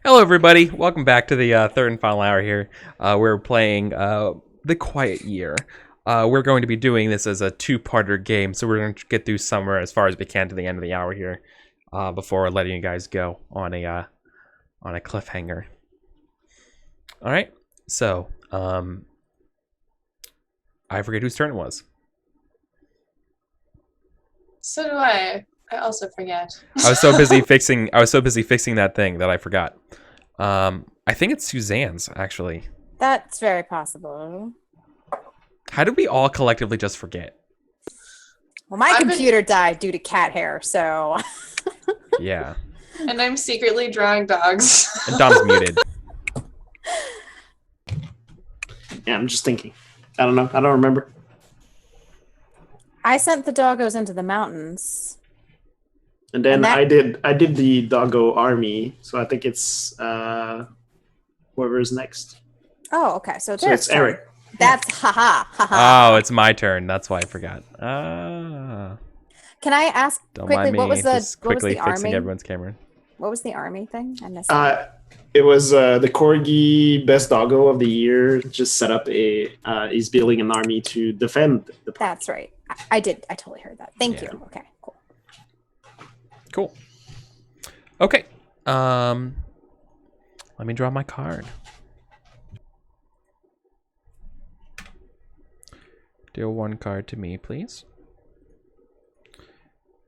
Hello, everybody. Welcome back to the third and final hour here. We're playing The Quiet Year. We're going to be doing this as a two-parter game, so we're going to get through summer as far as we can to the end of the hour here before letting you guys go on a cliffhanger. All right. So, I forget whose turn it was. So do I. I also forget. I was so busy fixing that thing that I forgot. I think it's Suzanne's actually. That's very possible. How did we all collectively just forget? Well, my computer died due to cat hair, so. Yeah. And I'm secretly drawing dogs. And Dom's muted. Yeah, I'm just thinking. I don't know. I don't remember. I sent the doggos into the mountains. And then I did the Doggo army, so I think it's whoever's next. Oh, okay. So it's Eric. That's haha. Oh, it's my turn. That's why I forgot. Can I ask Don't quickly mind me. what was the Just quickly what was the fixing army? everyone's camera. What was the army thing? I missed it. It was the Corgi best doggo of the year. Just set up he's building an army to defend the park. That's right. I totally heard that. Thank you. Okay, cool. Cool. Okay. Let me draw my card. Deal one card to me, please.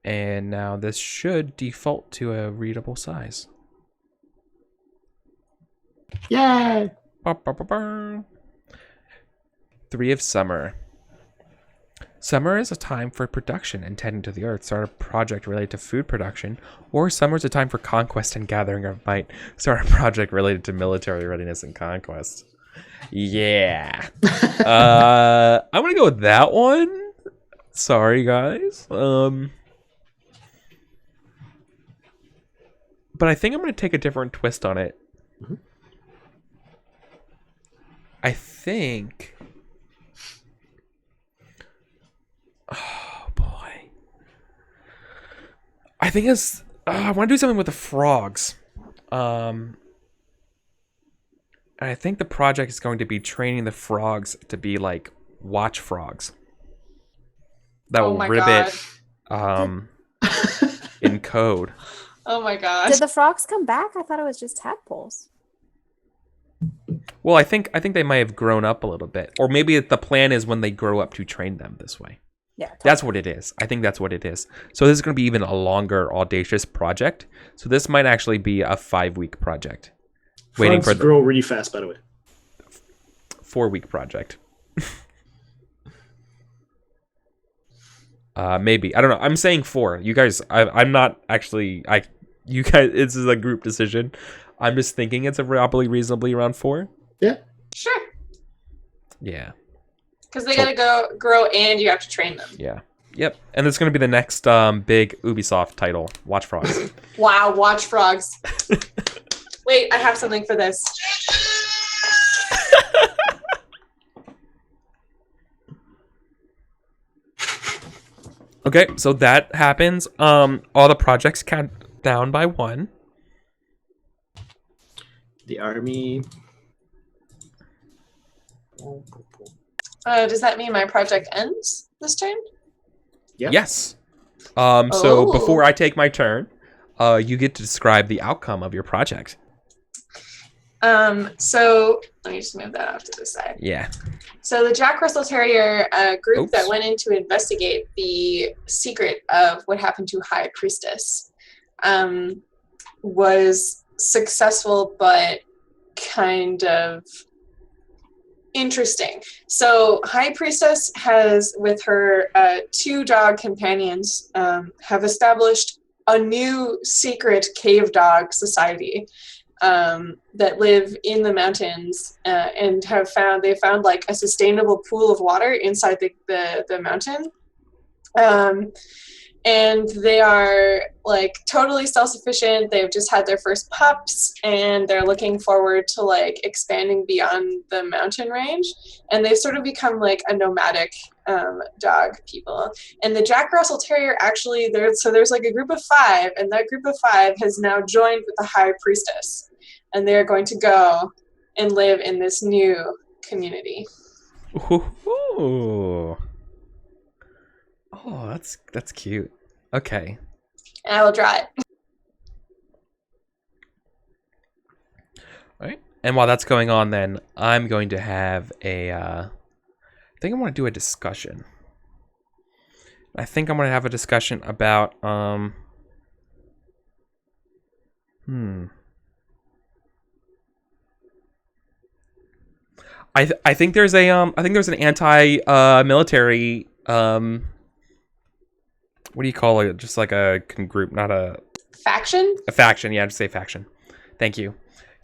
And now this should default to a readable size. Yay! Three of Summer. Summer is a time for production and tending to the earth. Start a project related to food production. Or summer is a time for conquest and gathering of might. Start a project related to military readiness and conquest. Yeah. I'm gonna go with that one. Sorry, guys. But I think I'm gonna take a different twist on it. Mm-hmm. I think. Oh boy. I think it's. I want to do something with the frogs. And I think the project is going to be training the frogs to be like watch frogs. That will ribbit in code. Oh my god. Did the frogs come back? I thought it was just tadpoles. Well, I think they might have grown up a little bit. Or maybe the plan is when they grow up to train them this way. Yeah. Totally. That's what it is. I think that's what it is. So this is going to be even a longer, audacious project. So this might actually be a 5-week project. Waiting for grow really fast, by the way. 4-week project. Maybe. I don't know. I'm saying 4. You guys, I'm not actually... You guys, this is a group decision. I'm just thinking it's probably reasonably around 4. Yeah. Sure. Yeah. Because they gotta go grow and you have to train them. Yeah. Yep. And it's going to be the next big Ubisoft title, Watch Frogs. Wow, watch frogs. Wait, I have something for this. Okay, so that happens. All the projects count down by 1. The army. Does that mean my project ends this turn? Yep. Yes. So before I take my turn, you get to describe the outcome of your project. So let me just move that off to the side. Yeah. So the Jack Russell Terrier group that went in to investigate the secret of what happened to High Priestess was successful, but kind of interesting. So High Priestess has, with her 2 dog companions, have established a new secret cave dog society that live in the mountains and they found like a sustainable pool of water inside the mountain. And they are like totally self-sufficient. They've just had their first pups and they're looking forward to like expanding beyond the mountain range. And they've sort of become like a nomadic dog people. And the Jack Russell Terrier actually, there's like a group of 5, and that group of 5 has now joined with the High Priestess. and they're going to go and live in this new community. Ooh. Oh, that's cute. Okay. And I will draw it. All right. And while that's going on, then I'm going to have I think I want to do a discussion. I think I'm going to have a discussion about I think there's an anti military what do you call it? Just like a group, not a Faction? a faction. Yeah, just say faction. Thank you.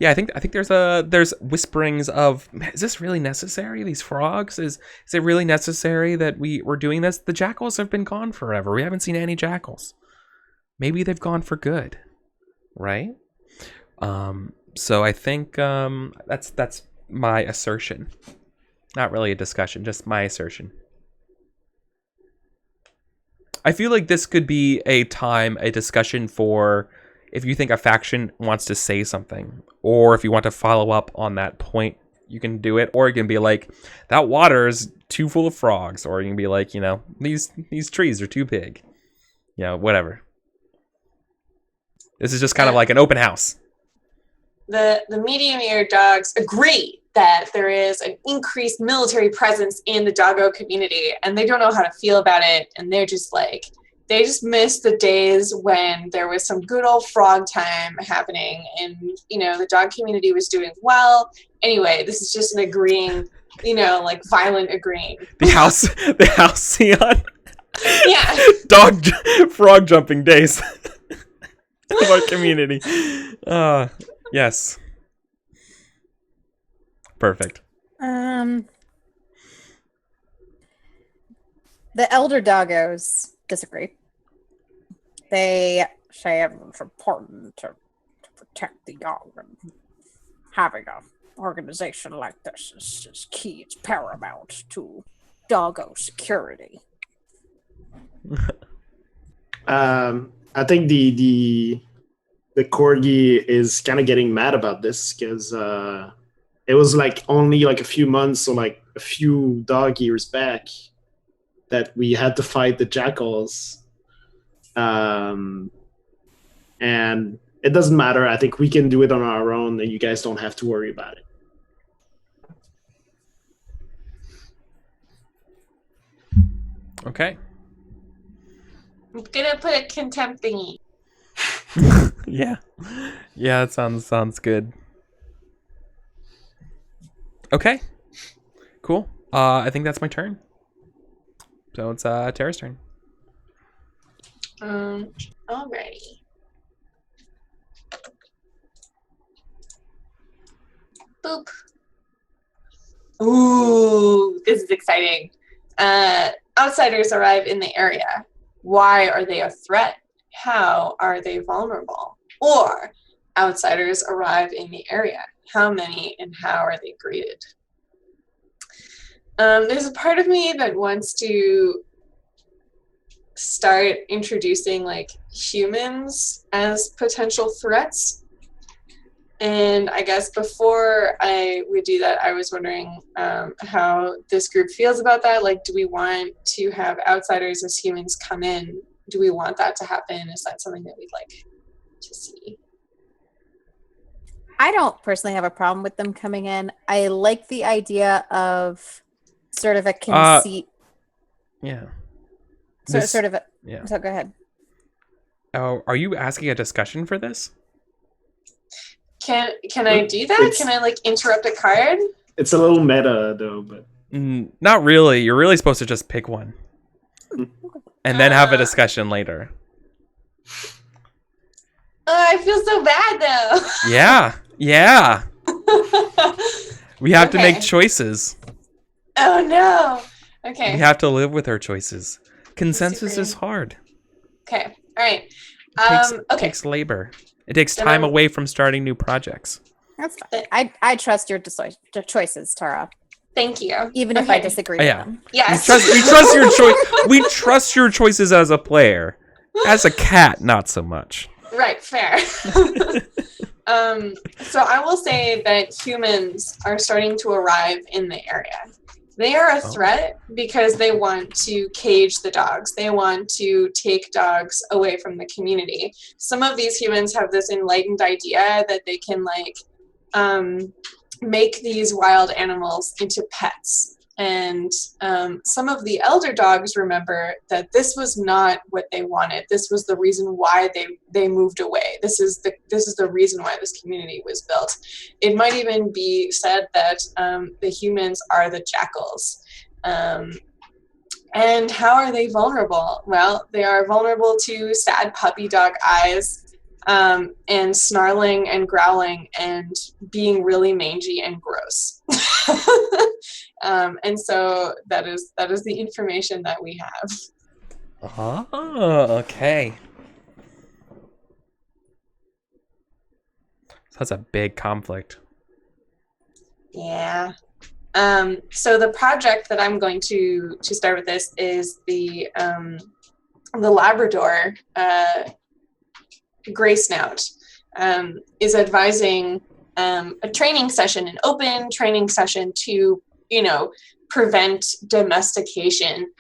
Yeah, I think there's whisperings of, is this really necessary? These frogs? Is it really necessary that we're doing this? The jackals have been gone forever. We haven't seen any jackals. Maybe they've gone for good, right? So I think that's my assertion. Not really a discussion, just my assertion. I feel like this could be a discussion for if you think a faction wants to say something, or if you want to follow up on that point, you can do it. Or you can be like, that water is too full of frogs. Or you can be like, these trees are too big. Whatever. This is just kind of like an open house. The medium-eared dogs agree that there is an increased military presence in the doggo community, and they don't know how to feel about it, and they're just like, they just miss the days when there was some good old frog time happening, and the dog community was doing well. Anyway, this is just an agreeing, like violent agreeing. The halcyon. Yeah. Frog jumping days of our community. Yes. Perfect. The elder doggos disagree. They say it's important to protect the young, and having an organization like this is key. It's paramount to doggo security. I think the corgi is kind of getting mad about this because it was like only like a few months or like a few dog years back that we had to fight the jackals. And it doesn't matter. I think we can do it on our own, and you guys don't have to worry about it. Okay. I'm gonna put a contempt thingy. Yeah, that sounds good. Okay, cool. I think that's my turn. So it's Tara's turn. Alrighty. Boop. Ooh, this is exciting. Outsiders arrive in the area. Why are they a threat? How are they vulnerable? Or outsiders arrive in the area. How many and how are they greeted? There's a part of me that wants to start introducing like humans as potential threats. And I guess before I would do that, I was wondering how this group feels about that. Like, do we want to have outsiders as humans come in? Do we want that to happen? Is that something that we'd like to see? I don't personally have a problem with them coming in. I like the idea of sort of a conceit. Yeah. So This- sort of a, Yeah. so go ahead. Oh, are you asking a discussion for this? Can I do that? It's- Can I like interrupt a card? It's a little meta though, but Not really. You're really supposed to just pick one. And then have a discussion later. Oh, I feel so bad though. Yeah. We have to make Okay. choices. Oh no. Okay. We have to live with our choices. Consensus Disagree. is hard. Okay. All right. It Okay. takes labor. It takes Then time I'm- away from starting new projects. That's fine. I trust your choices, Tara, Thank you. even if I Okay. disagree Oh, yeah. with them. Yes. We trust your choice. We trust your choices as a player. As a cat, not so much. Right. Fair. So I will say that humans are starting to arrive in the area. They are a threat because they want to cage the dogs. They want to take dogs away from the community. Some of these humans have this enlightened idea that they can make these wild animals into pets. And some of the elder dogs remember that this was not what they wanted. This was the reason why they moved away. This is the reason why this community was built. It might even be said that the humans are the jackals. And how are they vulnerable? Well, they are vulnerable to sad puppy dog eyes, and snarling and growling and being really mangy and gross. And so that is the information that we have. Oh, okay. So that's a big conflict. Yeah. So the project that I'm going to start with this is the Labrador gray snout is advising a training session, an open training session to, prevent domestication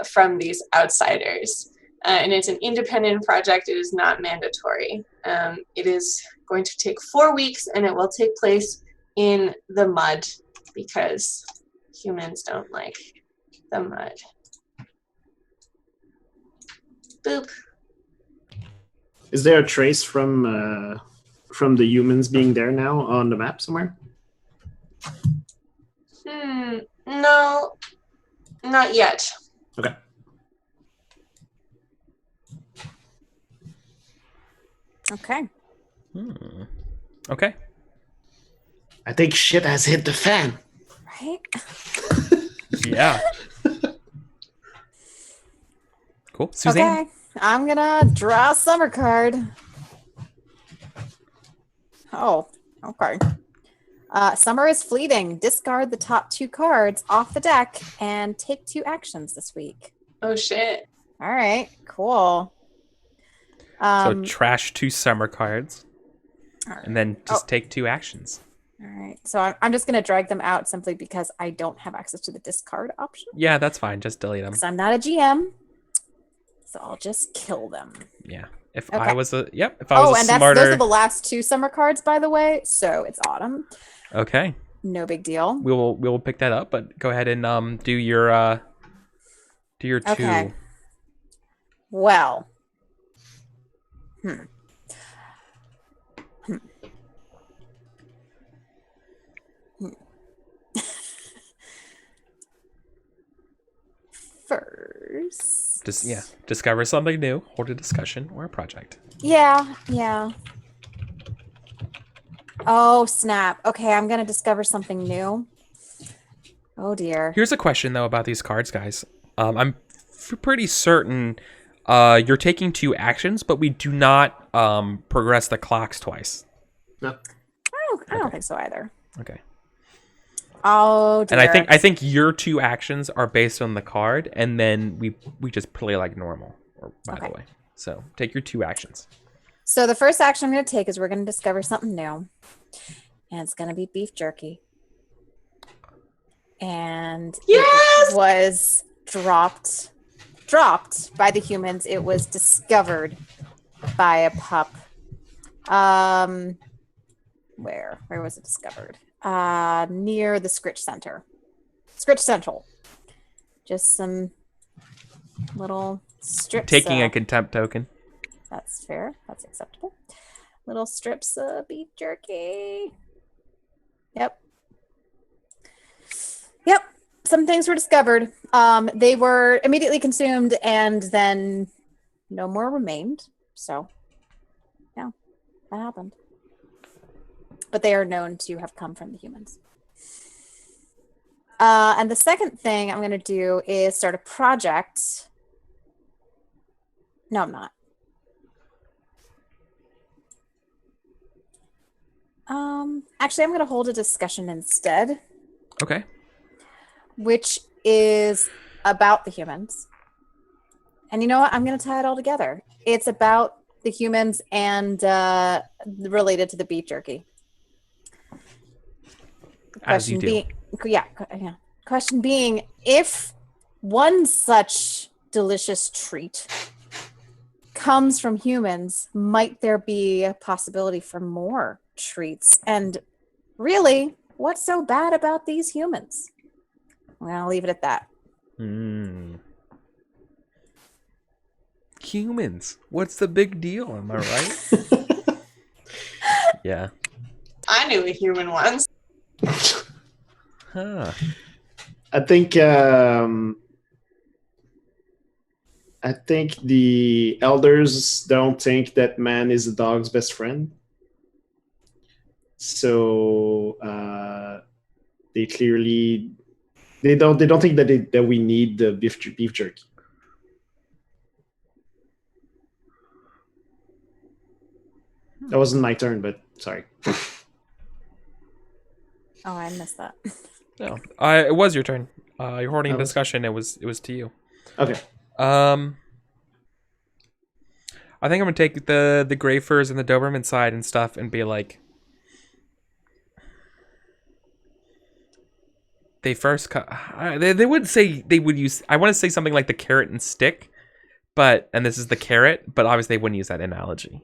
from these outsiders. And it's an independent project. It is not mandatory. It is going to take 4 weeks, and it will take place in the mud because humans don't like the mud. Boop. Is there a trace from the humans being there now on the map somewhere? No, not yet. Okay. Okay. Okay. I think shit has hit the fan. Right? Yeah. Cool. Suzanne? Okay. I'm gonna draw a summer card. Oh, okay. Summer is fleeting. Discard the top 2 cards off the deck and take 2 actions this week. Oh shit. All right, cool. So trash 2 summer cards. Right. And then just take 2 actions. All right. So I'm just going to drag them out simply because I don't have access to the discard option. Yeah, that's fine. Just delete them. Because I'm not a GM. So I'll just kill them. Yeah. If Okay. I was a smarter. Those are the last 2 summer cards, by the way. So it's autumn. Okay. No big deal. We will pick that up, but go ahead and do your 2. Okay. Well. First. Discover something new, hold a discussion or a project. Yeah. Oh, snap. Okay, I'm going to discover something new. Oh, dear. Here's a question though about these cards, guys. I'm pretty certain you're taking 2 actions, but we do not progress the clocks twice. No. I don't think so either. Okay. Oh, dear. And I think your 2 actions are based on the card, and then we just play like normal. By the way, so take your 2 actions. So the first action I'm going to take is we're going to discover something new, and it's going to be beef jerky. And Yes! It was dropped by the humans. It was discovered by a pup. Where was it discovered? Near the Scritch Center. Scritch Central. Just some little strips. Taking a contempt token. That's fair. That's acceptable. Little strips of beef jerky. Yep. Some things were discovered. They were immediately consumed, and then no more remained. So, yeah, that happened. But they are known to have come from the humans. And the second thing I'm going to do is start a project. No, I'm not. Actually, I'm going to hold a discussion instead. Okay. Which is about the humans. And you know what? I'm going to tie it all together. It's about the humans and related to the beef jerky. As you do. being, yeah. Question being, if one such delicious treat comes from humans, might there be a possibility for more treats? And really, what's so bad about these humans? Well, I'll leave it at that. Humans. What's the big deal? Am I right? Yeah. I knew a human once. Huh. I think the elders don't think that man is the dog's best friend. So they clearly they don't think that we need the beef jerky. That wasn't my turn, but sorry. Oh, I missed that. No. It was your turn. You're holding Oh. discussion. It was to you. Okay. I think I'm gonna take the gray furs and the Doberman side and stuff and be like, they first they would say they would use. I want to say something like the carrot and stick, and this is the carrot, but obviously they wouldn't use that analogy.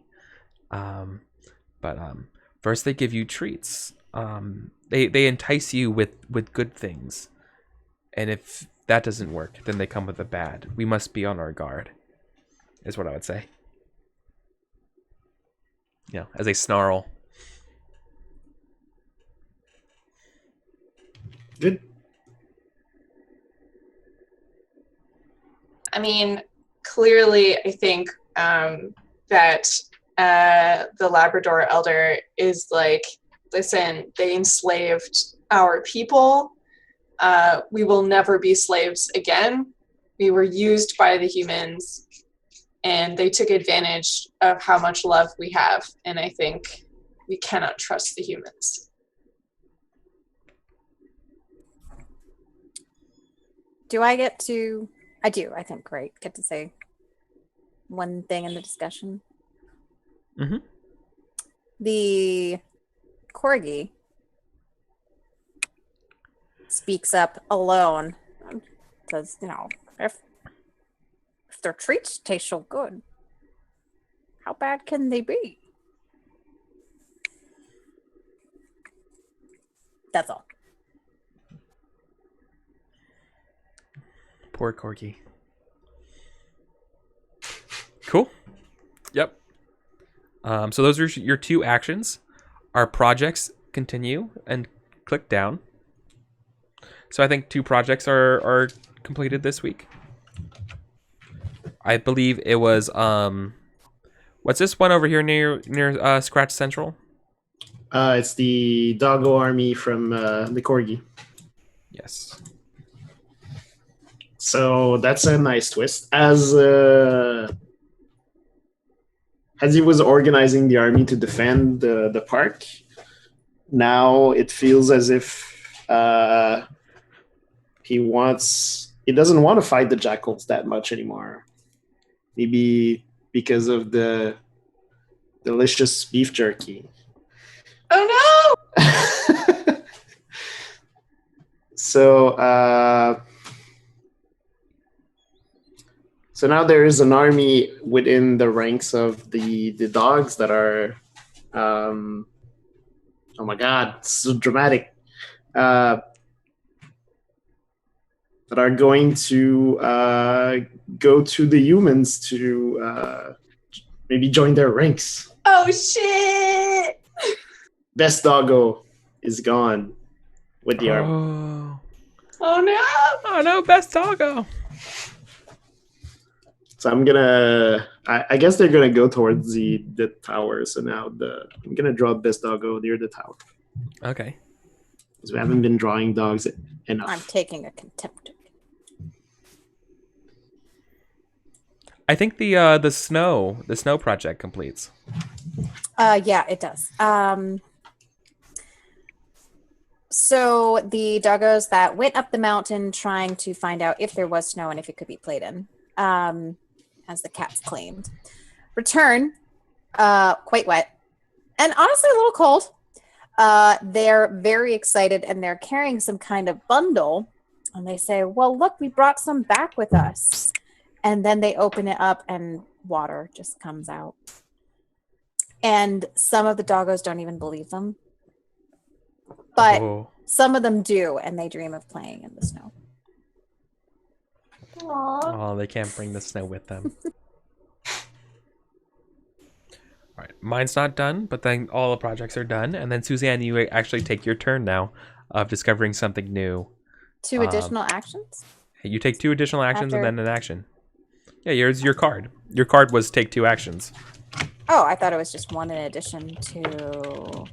First they give you treats. They entice you with good things, and if that doesn't work, then they come with the bad. We must be on our guard, is what I would say. Yeah, as they snarl. Good. I mean, clearly, I think that the Labrador elder is like, listen, they enslaved our people. We will never be slaves again. We were used by the humans, and they took advantage of how much love we have. And I think we cannot trust the humans. Do I get to? I do. I think, right. Get to say one thing in the discussion. Mm-hmm. The corgi speaks up alone because, if their treats taste so good, how bad can they be? That's all. Poor corgi. Cool. Yep. So those are your two actions. Our projects continue and click down. So I think 2 projects are completed this week. I believe it was what's this one over here near Scratch Central? It's the Doggo army from the corgi. Yes. So that's a nice twist. As he was organizing the army to defend the park, now it feels as if he doesn't want to fight the jackals that much anymore. Maybe because of the delicious beef jerky. Oh no! So now there is an army within the ranks of the dogs that are, oh my god, so dramatic, that are going to go to the humans to maybe join their ranks. Oh shit! Best Doggo is gone with the army. Oh no! Oh no, best doggo. So I'm gonna. I guess they're gonna go towards the tower. So now I'm gonna draw Best Doggo near the tower Okay. because we haven't been drawing dogs enough. I'm taking a contempt. I think the snow project completes. Yeah, it does. So the doggos that went up the mountain trying to find out if there was snow and if it could be played in, as the cats claimed, return quite wet, and honestly a little cold. They're very excited, and they're carrying some kind of bundle. And they say, "Well, look, we brought some back with us." And then they open it up, and water just comes out. And some of the doggos don't even believe them, but Oh. some of them do, and they dream of playing in the snow. Aww. Oh, they can't bring the snow with them. All right, mine's not done, but then all the projects are done. And then Suzanne, you actually take your turn now of discovering something new. 2 additional actions? You take 2 additional actions After- and then an action. Yeah, here's your card. Your card was take 2 actions. Oh, I thought it was just 1 in addition to...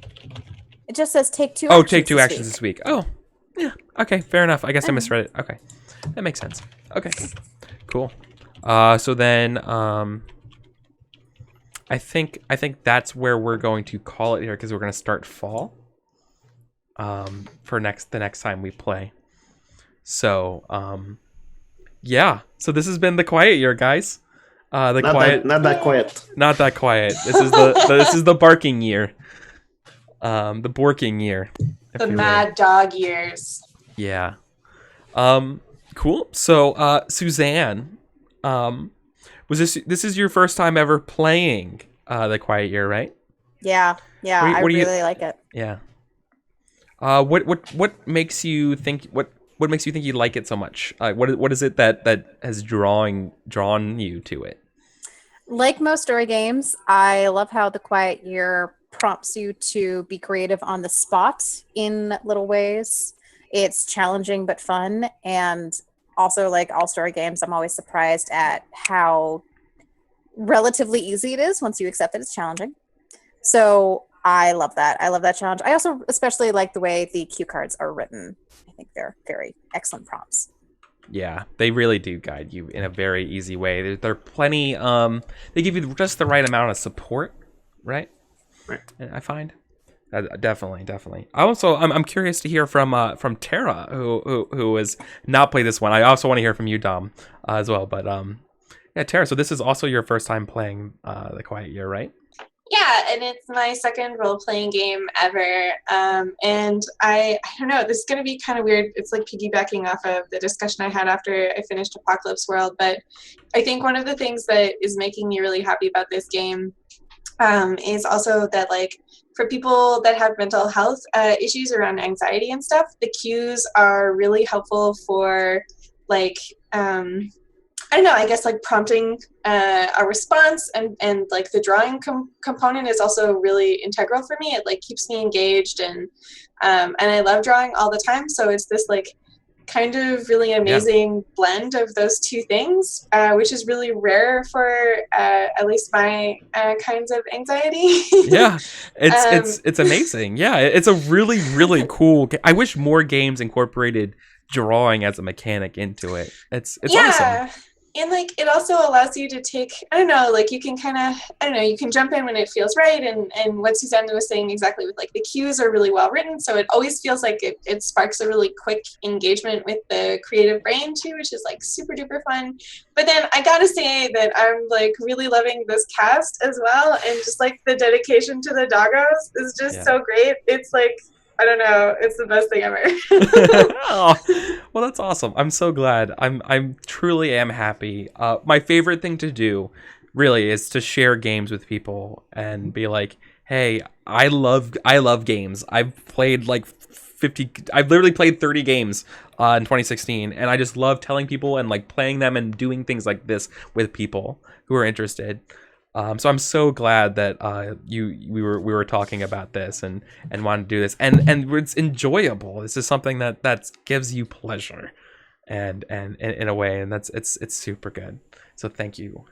It just says take 2 Oh, actions take 2 this actions week. this week. Oh, yeah. Okay, fair enough. I guess I misread it. Okay, that makes sense. Okay, cool. So then, I think that's where we're going to call it here because we're going to start fall. For the next time we play. So, yeah. So this has been the quiet year, guys. Not that quiet. Not that quiet. This is this is the barking year. The borking year. The mad dog years. Yeah. Cool. So, Suzanne, this is your first time ever playing the quiet year, right? Yeah, I really like it. Yeah. What makes you think what makes you think you like it so much? What is it that has drawn you to it? Like most story games, I love how the quiet year prompts you to be creative on the spot in little ways. It's challenging but fun, and also like all story games, I'm always surprised at how relatively easy it is once you accept that it's challenging. So I love that. I love that challenge. I also especially like the way the cue cards are written. I think they're very excellent prompts. Yeah, they really do guide you in a very easy way. There are plenty. They give you just the right amount of support, right? Right. I find definitely. I'm curious to hear from Tara, who has not played this one. I also want to hear from you, Dom, as well. But yeah, Tara. So this is also your first time playing the Quiet Year, right? Yeah, and it's my second role-playing game ever. And I don't know, this is going to be kind of weird. It's like piggybacking off of the discussion I had after I finished Apocalypse World. But I think one of the things that is making me really happy about this game is also that, like, for people that have mental health issues around anxiety and stuff, the cues are really helpful for, like, I don't know, I guess like prompting a response, and like the drawing component is also really integral for me. It like keeps me engaged, and I love drawing all the time. So it's this like kind of really amazing blend of those two things, which is really rare for at least my kinds of anxiety. Yeah, it's amazing. Yeah, it's a really cool. I wish more games incorporated drawing as a mechanic into it. It's awesome. And like it also allows you to take, I don't know, like you can kind of, I don't know, you can jump in when it feels right, and what Suzanne was saying exactly with like the cues are really well written, so it always feels like it sparks a really quick engagement with the creative brain too, which is like super duper fun. But then I gotta say that I'm like really loving this cast as well, and just like the dedication to the doggos is just so great. It's like, I don't know, it's the best thing ever. Oh, well, that's awesome. I'm so glad. I'm truly am happy. My favorite thing to do really is to share games with people and be like, hey, I love games. I've played like 50, I've literally played 30 games in 2016, and I just love telling people and like playing them and doing things like this with people who are interested. So I'm so glad that we were talking about this and wanted to do this, and it's enjoyable. This is something that gives you pleasure, and in a way, and it's super good. So thank you.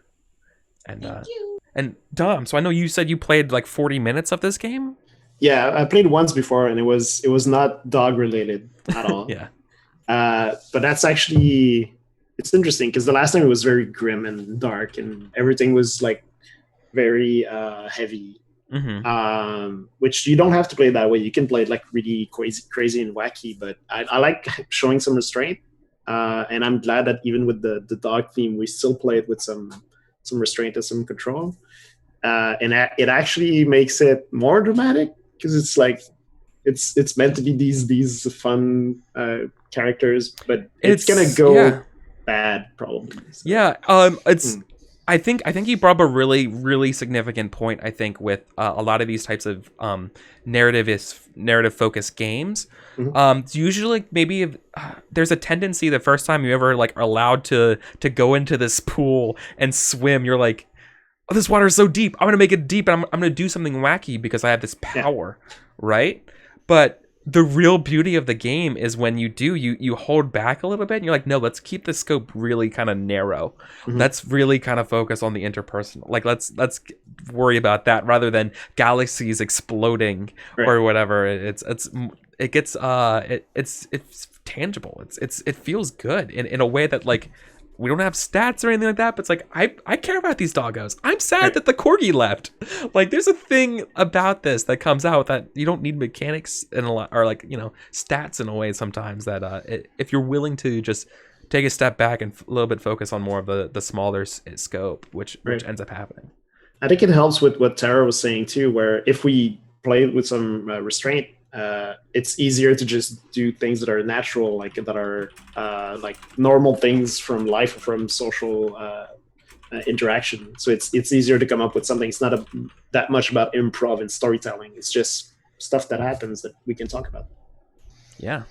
And Thank you. And Dom, so I know you said you played like 40 minutes of this game. Yeah, I played once before, and it was not dog related at all. Yeah. But that's actually, it's interesting because the last time it was very grim and dark, and everything was like very heavy. Mm-hmm. Which you don't have to play that way. You can play it like really crazy and wacky, but I like showing some restraint. And I'm glad that even with the dog theme, we still play it with some restraint and some control. it actually makes it more dramatic because it's like it's meant to be these fun characters, but it's gonna go bad probably. So. Yeah, it's. I think you brought up a really, really significant point. I think with a lot of these types of narrative focused games, it's usually maybe there's a tendency the first time you ever like are allowed to go into this pool and swim, you're like, oh, this water is so deep. I'm gonna make it deep, and I'm gonna do something wacky because I have this power, right? But the real beauty of the game is when you do, you hold back a little bit and you're like, no, let's keep the scope really kind of narrow. Let's really kind of focus on the interpersonal. Like let's worry about that rather than galaxies exploding or whatever. It's tangible. It feels good in a way that like we don't have stats or anything like that, but it's like I care about these doggos. I'm sad that the corgi left. Like there's a thing about this that comes out that you don't need mechanics and a lot, or like, you know, stats in a way sometimes that if you're willing to just take a step back and a little bit focus on more of the smaller scope, which ends up happening. I think it helps with what Tara was saying too, where if we play with some restraint, it's easier to just do things that are natural, like that are like normal things from life, from social interaction. So it's easier to come up with something. It's not that much about improv and storytelling. It's just stuff that happens that we can talk about. Yeah,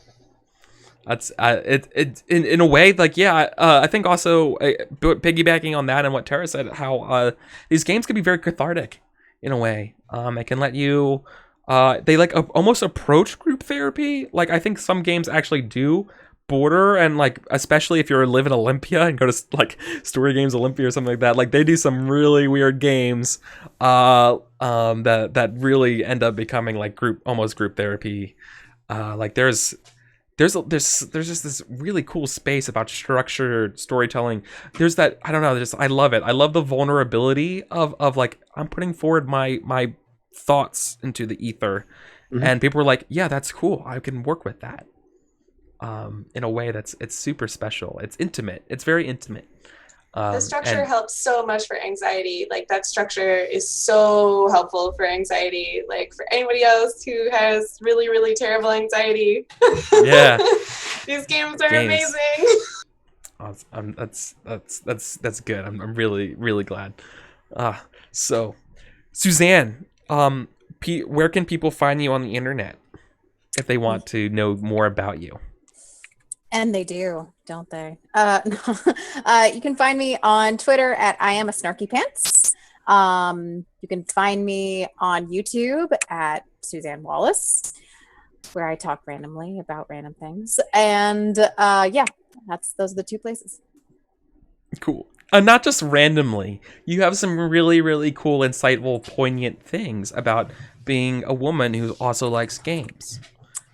that's it in a way. Like I think also piggybacking on that and what Tara said, how these games can be very cathartic in a way. It can let you. They like almost approach group therapy. Like I think some games actually do border, and like especially if you're live in Olympia and go to like Story Games Olympia or something like that. Like they do some really weird games that really end up becoming like almost group therapy. Like there's just this really cool space about structured storytelling. There's that, I don't know, I love it. I love the vulnerability of like I'm putting forward my thoughts into the ether, and people were like, yeah, that's cool, I can work with that in a way it's super special. It's intimate. It's very intimate. The structure helps so much for anxiety. Like that structure is so helpful for anxiety. Like for anybody else who has really, really terrible anxiety. Yeah. These games are amazing. Awesome. That's good. I'm really, really glad. So Suzanne, where can people find you on the internet if they want to know more about you? And they do, don't they? You can find me on Twitter at I am a snarky pants. You can find me on YouTube at Suzanne Wallace, where I talk randomly about random things. And those are the two places. Cool. Not just randomly. You have some really, really cool, insightful, poignant things about being a woman who also likes games.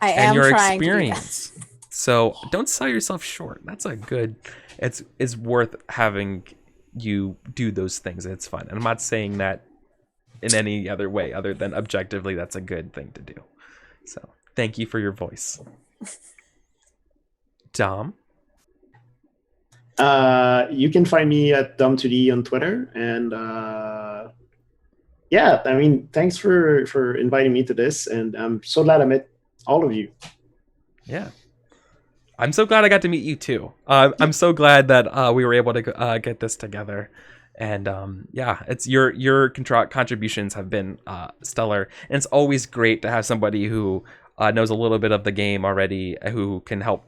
I am your trying experience. To do that. So don't sell yourself short. That's a good. It's worth having you do those things. It's fun. And I'm not saying that in any other way other than objectively that's a good thing to do. So thank you for your voice. Dom? You can find me at Dom2D on Twitter. And I mean, thanks for inviting me to this. And I'm so glad I met all of you. Yeah. I'm so glad I got to meet you too. I'm so glad that we were able to get this together, and it's your contributions have been stellar, and it's always great to have somebody who knows a little bit of the game already, who can help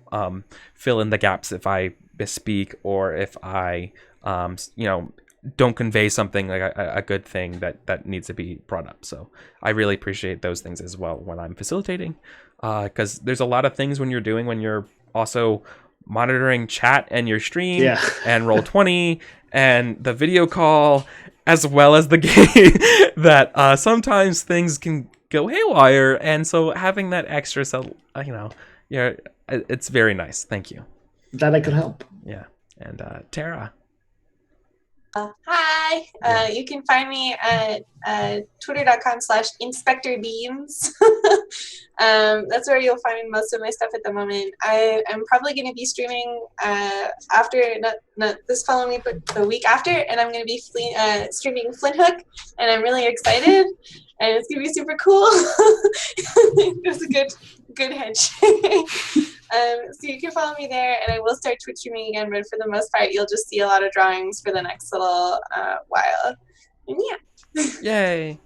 fill in the gaps if I misspeak or if I don't convey something like a good thing that needs to be brought up. So I really appreciate those things as well when I'm facilitating, because there's a lot of things when you're also monitoring chat and your stream and Roll20 and the video call as well as the game that sometimes things can go haywire, and so having that extra it's very nice. Thank you. Glad I could help. Yeah. And Tara? Hi. You can find me at twitter.com/InspectorBeans. That's where you'll find most of my stuff at the moment. I am probably going to be streaming after, not this following week, but the week after, and I'm going to be streaming Flint Hook, and I'm really excited, and it's going to be super cool. It was a good handshake. So you can follow me there, and I will start Twitch streaming again, but for the most part, you'll just see a lot of drawings for the next little while. And yeah. Yay.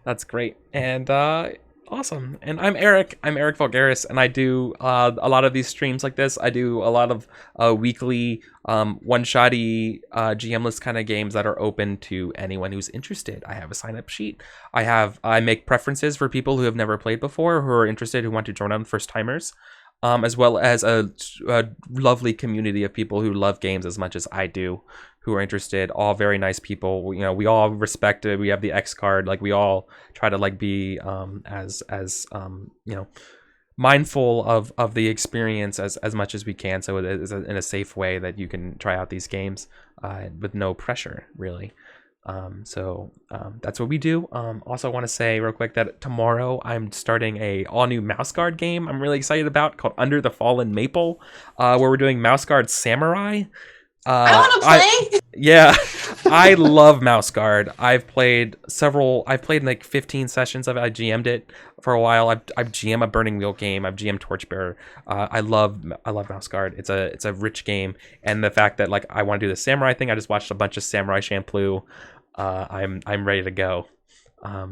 That's great. And awesome. And I'm Eric Vulgaris, and I do a lot of these streams like this. I do a lot of weekly one-shotty GM-less kind of games that are open to anyone who's interested. I have a sign-up sheet. I make preferences for people who have never played before, who are interested, who want to join on first-timers. As well as a lovely community of people who love games as much as I do, who are interested. All very nice people. You know, we all respect it. We have the X card. Like, we all try to like be as you know, mindful of the experience as much as we can. So it is in a safe way that you can try out these games with no pressure, really. So that's what we do. Also want to say real quick that tomorrow I'm starting a all new Mouse Guard game I'm really excited about, called Under the Fallen Maple, where we're doing Mouse Guard Samurai. I want to play. Yeah, I love Mouse Guard. I've played like 15 sessions of it. I GM'd it for a while. I've GM'd a Burning Wheel game. I've GM'd Torchbearer. I love Mouse Guard. It's a rich game, and the fact that like I want to do the samurai thing. I just watched a bunch of Samurai Champloo. I'm ready to go.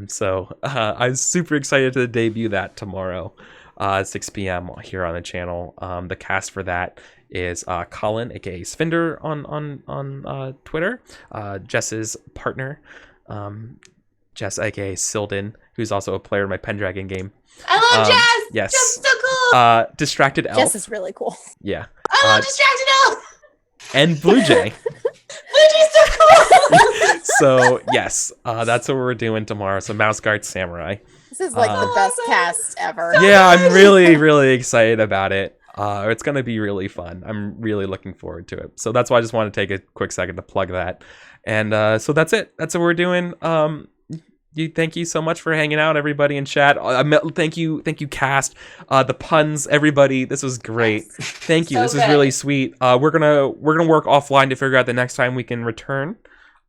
So I'm super excited to debut that tomorrow, 6 p.m. here on the channel. The cast for that is Colin, aka Svinder on Twitter, Jess's partner, Jess, aka Silden, who's also a player in my Pendragon game. I love Jess. Yes. Jess is so cool. Distracted Elf. Jess is really cool. Yeah. I love Distracted Elf. And Blue Jay. Blue Jay's so cool. So yes, that's what we're doing tomorrow. So Mouse Guard Samurai. This is like the best cast ever. Yeah, I'm really excited about it. It's gonna be really fun. I'm really looking forward to it. So that's why I just want to take a quick second to plug that. And so that's it. That's what we're doing. Thank you so much for hanging out, everybody in chat. Thank you, cast. The puns, everybody. This was great. Thank you. So this is good. really sweet. We're gonna work offline to figure out the next time we can return.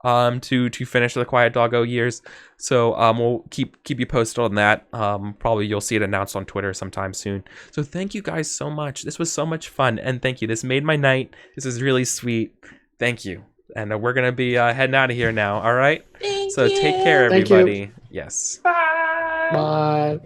To finish the Quiet Doggo years. So we'll keep you posted on that. Probably you'll see it announced on Twitter sometime soon. So thank you guys so much. This was so much fun, and thank you. This made my night. This is really sweet. Thank you. And we're gonna be heading out of here now. All right. Thank So you. take care, Thank you. everybody. Yes. Bye. Bye.